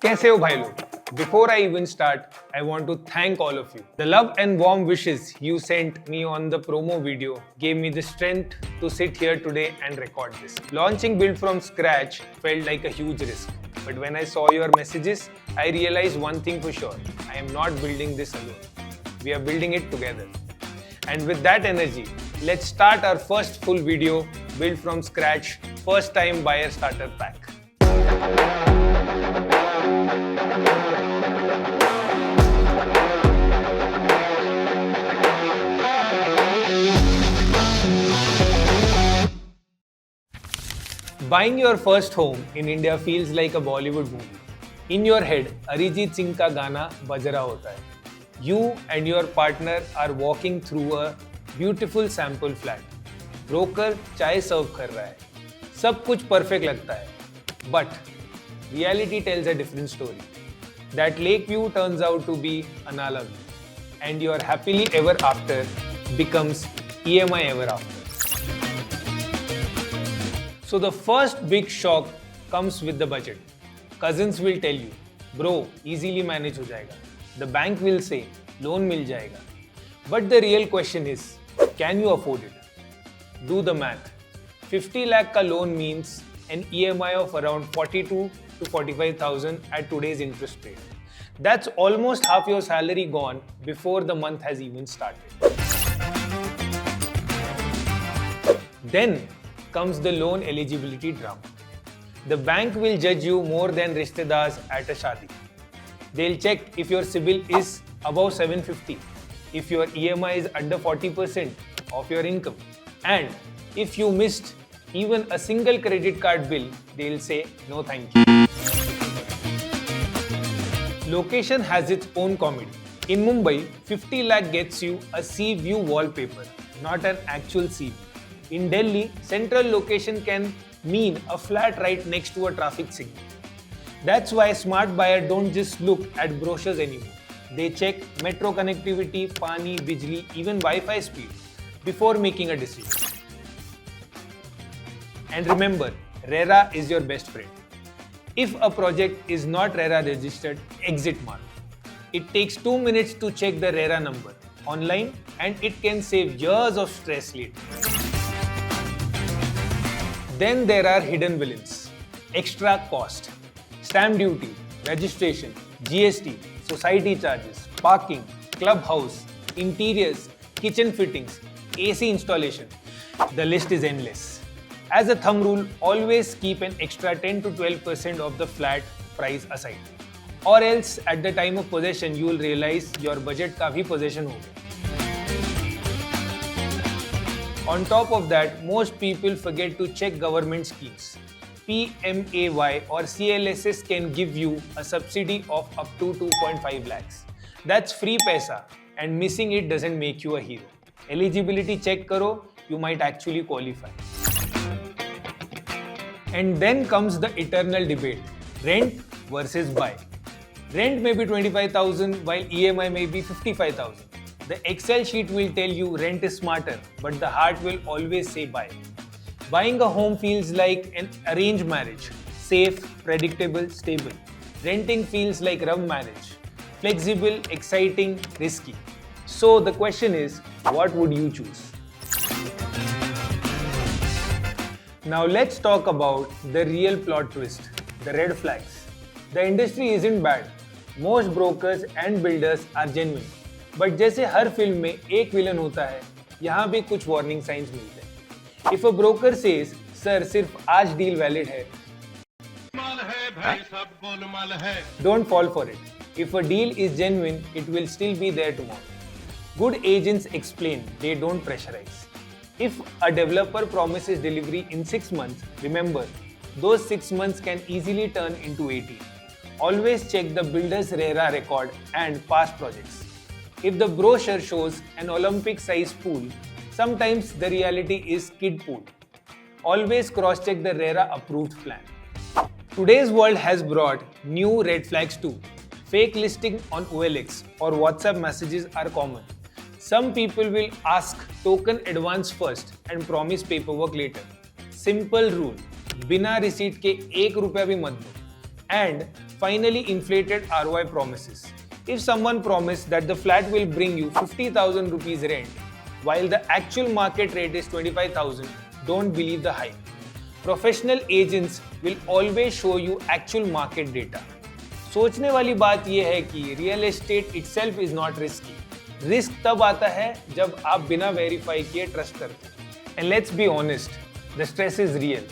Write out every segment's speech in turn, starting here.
कैसे हो भाई लोग? Before I even start, I want to thank all of you. The love and warm wishes you sent me on the promo video gave me the strength to sit here today and record this. Launching Build from scratch felt like a huge risk. But when I saw your messages, I realized one thing for sure. I am not building this alone. We are building it together. And with that energy, let's start our first full video, Build from Scratch, First Time Buyer Starter Pack. Buying your first home in India feels like a Bollywood movie. In your head, Arijit Singh का गाना बज रहा होता है. You and your partner are walking through a beautiful sample flat. Broker चाय सर्व कर रहा है. सब कुछ perfect लगता है. But reality tells a different story. That lake view turns out to be a Nala view. And your happily ever after becomes EMI ever after. So the first big shock comes with the budget. Cousins will tell you, bro, easily manage हो जाएगा. The bank will say, loan मिल जाएगा. But the real question is, can you afford it? Do the math. 50 lakh का loan means an EMI of around 42 to 45,000 at today's interest rate. That's almost half your salary gone before the month has even started. Then comes the loan eligibility drama. The bank will judge you more than rishtedars at a shadi. They'll check if your CIBIL is above 750, if your EMI is under 40% of your income, and if you missed even a single credit card bill, they'll say no thank you. Location has its own comedy. In Mumbai, 50 lakh gets you a sea view wallpaper, not an actual sea view. In Delhi, central location can mean a flat right next to a traffic signal. That's why smart buyers don't just look at brochures anymore. They check metro connectivity, pani, bijli, even Wi-Fi speed before making a decision. And remember, RERA is your best friend. If a project is not RERA registered, exit mark. It takes 2 minutes to check the RERA number online and it can save years of stress later. Then there are hidden villains. Extra cost, stamp duty, registration, GST, society charges, parking, clubhouse, interiors, kitchen fittings, AC installation. The list is endless. As a thumb rule, always keep an extra 10 to 12% of the flat price aside. Or else at the time of possession, you will realize your budget का भी possession हो गया. On top of that, most people forget to check government schemes. PMAY or CLSS can give you a subsidy of up to 2.5 lakhs. That's free paisa and missing it doesn't make you a hero. Eligibility check karo, you might actually qualify. And then comes the eternal debate, rent versus buy. Rent may be 25,000 while EMI may be 55,000. The Excel sheet will tell you rent is smarter, but the heart will always say buy. Buying a home feels like an arranged marriage, safe, predictable, stable. Renting feels like love marriage, flexible, exciting, risky. So the question is, what would you choose? Now let's talk about the real plot twist, the red flags. The industry isn't bad. Most brokers and builders are genuine. But जैसे हर film में एक villain होता है, यहाँ भी कुछ warning science मिलते हैं. If a broker says, sir सिर्फ आज डील वैलिड है, don't fall for it. If a deal is genuine, it will still be there tomorrow. Good agents explain, they don't pressurize. If a developer promises delivery in 6 months, remember, those 6 months can easily turn into 18. Always check the builder's RERA record and past projects. If the brochure shows an Olympic-sized pool, sometimes the reality is kid pool. Always cross-check the RERA approved plan. Today's world has brought new red flags too. Fake listing on OLX or WhatsApp messages are common. Some people will ask token advance first and promise paperwork later. Simple rule, बिना receipt के 1 रुपया भी मत दो. And finally, inflated ROI promises. If someone promised that the flat will bring you 50,000 rupees rent, while the actual market rate is 25,000, don't believe the hype. Professional agents will always show you actual market data. सोचने वाली बात यह है कि real estate itself is not risky. Risk तब आता है जब आप बिना वेरीफाई किए ट्रस्ट करते हैं. And let's be honest, the stress is real.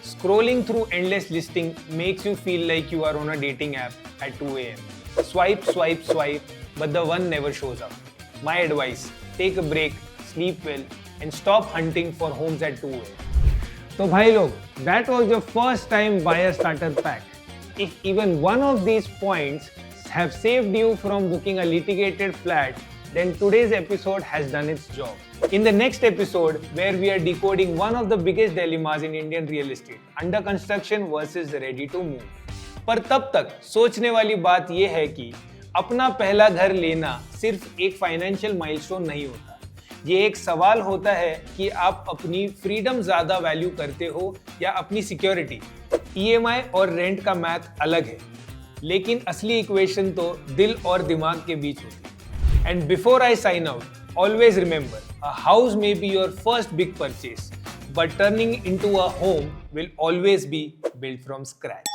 Scrolling through endless listing makes you feel like you are on a dating app at 2 a.m. Swipe, swipe, swipe, but the one never shows up. My advice, take a break, sleep well, and stop hunting for homes at 2 a.m. So bhai log, that was your first time buyer starter pack. If even one of these points have saved you from booking a litigated flat, then today's episode has done its job. In the next episode, where we are decoding one of the biggest dilemmas in Indian real estate, under construction versus ready to move. पर तब तक सोचने वाली बात यह है कि अपना पहला घर लेना सिर्फ एक फाइनेंशियल माइलस्टोन नहीं होता. ये एक सवाल होता है कि आप अपनी फ्रीडम ज्यादा वैल्यू करते हो या अपनी सिक्योरिटी. EMI और रेंट का मैथ अलग है, लेकिन असली इक्वेशन तो दिल और दिमाग के बीच होती है. And before I sign out, always remember, a house may be your first big purchase, but turning into a home will always be built from scratch.